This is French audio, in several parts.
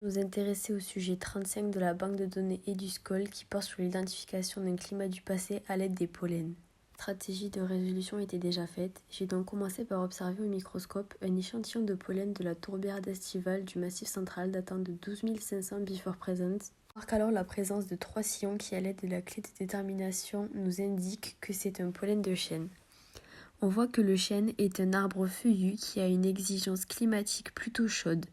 Nous intéresser au sujet 35 de la banque de données EduScol qui porte sur l'identification d'un climat du passé à l'aide des pollens. La stratégie de résolution était déjà faite. J'ai donc commencé par observer au microscope un échantillon de pollen de la tourbière estivale du Massif central datant de 12 500 before present. On marque alors la présence de 3 sillons qui, à l'aide de la clé de détermination, nous indiquent que c'est un pollen de chêne. On voit que le chêne est un arbre feuillu qui a une exigence climatique plutôt chaude.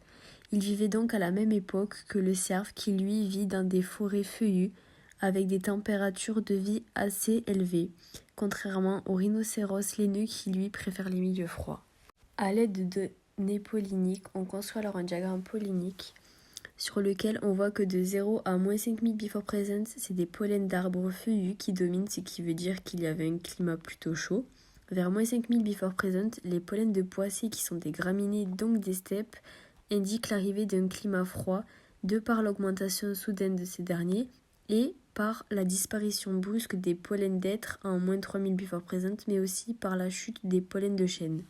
Il vivait donc à la même époque que le cerf qui lui vit dans des forêts feuillues avec des températures de vie assez élevées, contrairement au rhinocéros laineux qui lui préfère les milieux froids. À l'aide de données polliniques, on construit alors un diagramme pollinique sur lequel on voit que de 0 à moins 5000 before present, c'est des pollens d'arbres feuillus qui dominent, ce qui veut dire qu'il y avait un climat plutôt chaud. Vers moins 5000 before present, les pollens de poissées qui sont des graminées, donc des steppes, indiquent l'arrivée d'un climat froid de par l'augmentation soudaine de ces derniers et par la disparition brusque des pollens d'être en moins 3000 before present, mais aussi par la chute des pollens de chêne.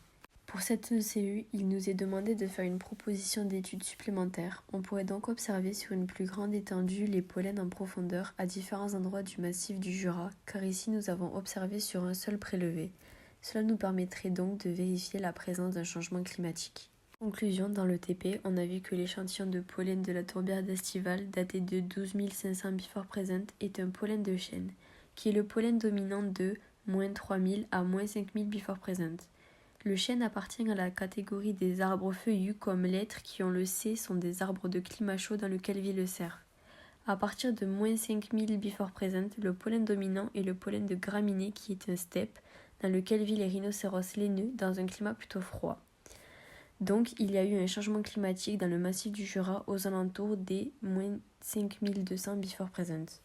Pour cette ECU, il nous est demandé de faire une proposition d'étude supplémentaire. On pourrait donc observer sur une plus grande étendue les pollens en profondeur à différents endroits du massif du Jura, car ici nous avons observé sur un seul prélevé. Cela nous permettrait donc de vérifier la présence d'un changement climatique. Conclusion, dans le TP, on a vu que l'échantillon de pollen de la tourbière estivale, daté de 12 500 before present, est un pollen de chêne, qui est le pollen dominant de moins 3000 à moins 5000 before present. Le chêne appartient à la catégorie des arbres feuillus comme l'hêtre qui, on le sait, sont des arbres de climat chaud dans lequel vit le cerf. À partir de moins 5000 before present, le pollen dominant est le pollen de graminées qui est un steppe dans lequel vit les rhinocéros laineux dans un climat plutôt froid. Donc il y a eu un changement climatique dans le massif du Jura aux alentours des moins 5200 before present.